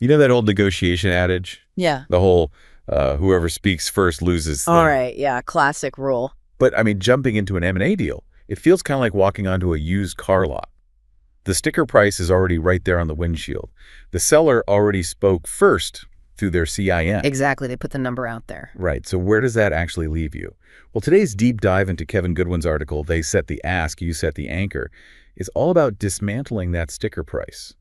You know that old negotiation adage? Yeah. The whole whoever speaks first loses thing. All right. Yeah. Classic rule. But, I mean, jumping into an M&A deal, it feels kind of like walking onto a used car lot. The sticker price is already right there on the windshield. The seller already spoke first through their CIN. Exactly. They put the number out there. Right. So where does that actually leave you? Well, today's deep dive into Kevin Goodwin's article, They Set the Ask, You Set the Anchor, is all about dismantling that sticker price.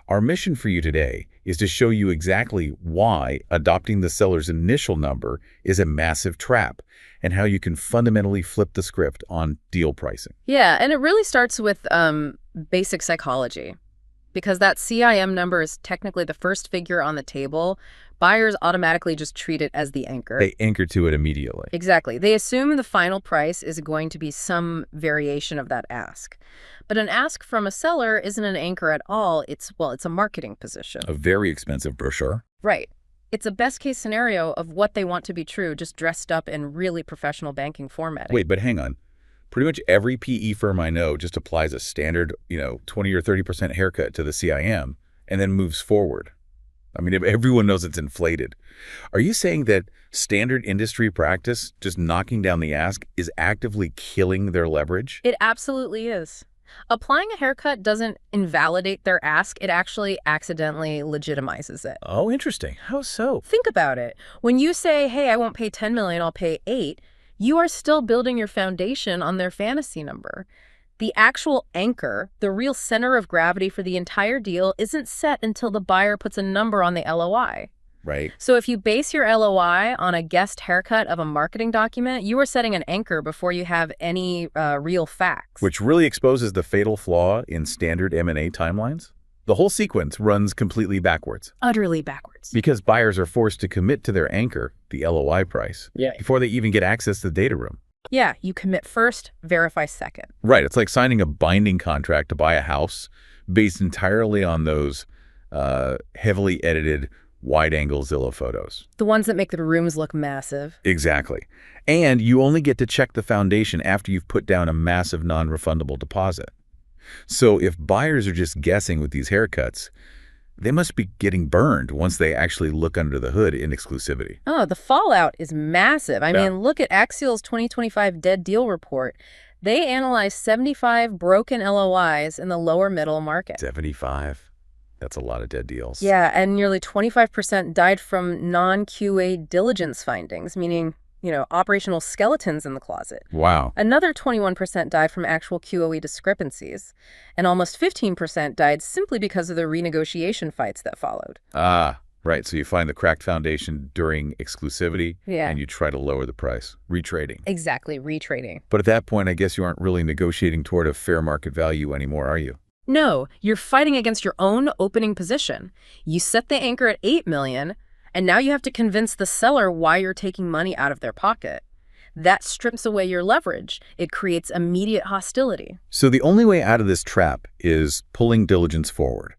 Our mission for you today is to show you exactly why adopting the seller's initial number is a massive trap and how you can fundamentally flip the script on deal pricing. Yeah, and it really starts with basic psychology. Because that CIM number is technically the first figure on the table, buyers automatically just treat it as the anchor. They anchor to it immediately. Exactly. They assume the final price is going to be some variation of that ask. But an ask from a seller isn't an anchor at all. It's a marketing position. A very expensive brochure. Right. It's a best-case scenario of what they want to be true, just dressed up in really professional banking formatting. Wait, but hang on. Pretty much every PE firm I know just applies a standard, 20 or 30% haircut to the CIM and then moves forward. I mean, everyone knows it's inflated. Are you saying that standard industry practice, just knocking down the ask, is actively killing their leverage? It absolutely is. Applying a haircut doesn't invalidate their ask. It actually accidentally legitimizes it. Oh, interesting. How so? Think about it. When you say, hey, I won't pay $10 million, I'll pay $8 million, you are still building your foundation on their fantasy number. The actual anchor, the real center of gravity for the entire deal, isn't set until the buyer puts a number on the LOI. Right. So if you base your LOI on a guessed haircut of a marketing document, you are setting an anchor before you have any real facts. Which really exposes the fatal flaw in standard M&A timelines. The whole sequence runs completely backwards. Utterly backwards. Because buyers are forced to commit to their anchor, the LOI price, before they even get access to the data room. Yeah, you commit first, verify second. Right. It's like signing a binding contract to buy a house based entirely on those heavily edited wide-angle Zillow photos. The ones that make the rooms look massive. Exactly. And you only get to check the foundation after you've put down a massive non-refundable deposit. So if buyers are just guessing with these haircuts, they must be getting burned once they actually look under the hood in exclusivity. Oh, the fallout is massive. I mean, look at Axial's 2025 Dead Deal Report. They analyzed 75 broken LOIs in the lower middle market. 75? That's a lot of dead deals. Yeah, and nearly 25% died from non-QA diligence findings, meaning, operational skeletons in the closet. Wow. Another 21% died from actual QOE discrepancies, and almost 15% died simply because of the renegotiation fights that followed. Ah, right. So you find the cracked foundation during exclusivity, Yeah. and you try to lower the price, retrading. Exactly, retrading. But at that point, I guess you aren't really negotiating toward a fair market value anymore, are you? No, you're fighting against your own opening position. You set the anchor at $8 million, and now you have to convince the seller why you're taking money out of their pocket. That strips away your leverage. It creates immediate hostility. So the only way out of this trap is pulling diligence forward.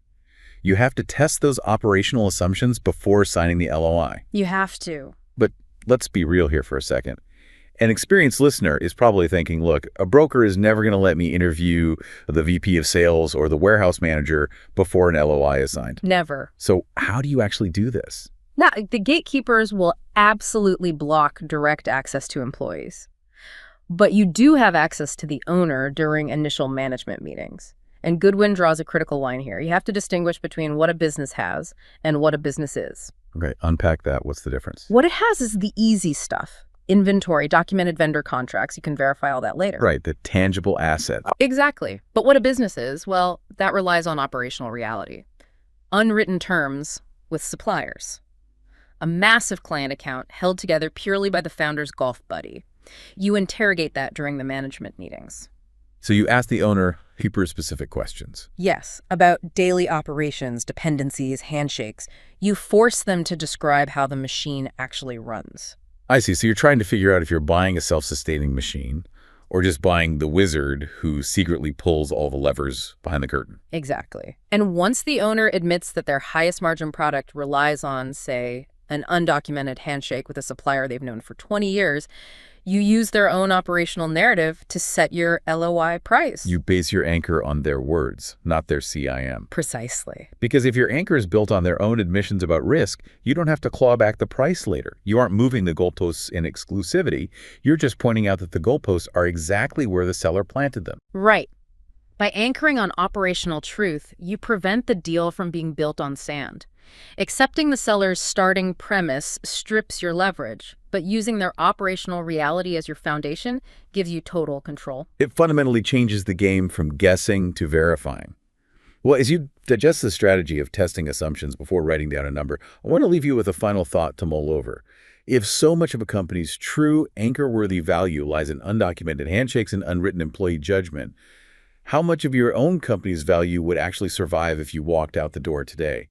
You have to test those operational assumptions before signing the LOI. You have to. But let's be real here for a second. An experienced listener is probably thinking, look, a broker is never going to let me interview the VP of sales or the warehouse manager before an LOI is signed. Never. So how do you actually do this? Now, the gatekeepers will absolutely block direct access to employees. But you do have access to the owner during initial management meetings. And Goodwin draws a critical line here. You have to distinguish between what a business has and what a business is. Okay, unpack that. What's the difference? What it has is the easy stuff. Inventory, documented vendor contracts. You can verify all that later. Right, the tangible asset. Exactly. But what a business is, well, that relies on operational reality. Unwritten terms with suppliers. A massive client account held together purely by the founder's golf buddy. You interrogate that during the management meetings. So you ask the owner hyper-specific questions. Yes, about daily operations, dependencies, handshakes. You force them to describe how the machine actually runs. I see. So you're trying to figure out if you're buying a self-sustaining machine or just buying the wizard who secretly pulls all the levers behind the curtain. Exactly. And once the owner admits that their highest margin product relies on, say, an undocumented handshake with a supplier they've known for 20 years, you use their own operational narrative to set your LOI price. You base your anchor on their words, not their CIM. Precisely. Because if your anchor is built on their own admissions about risk, you don't have to claw back the price later. You aren't moving the goalposts in exclusivity. You're just pointing out that the goalposts are exactly where the seller planted them. Right. By anchoring on operational truth, you prevent the deal from being built on sand. Accepting the seller's starting premise strips your leverage, but using their operational reality as your foundation gives you total control. It fundamentally changes the game from guessing to verifying. Well, as you digest the strategy of testing assumptions before writing down a number, I want to leave you with a final thought to mull over. If so much of a company's true anchor-worthy value lies in undocumented handshakes and unwritten employee judgment, how much of your own company's value would actually survive if you walked out the door today?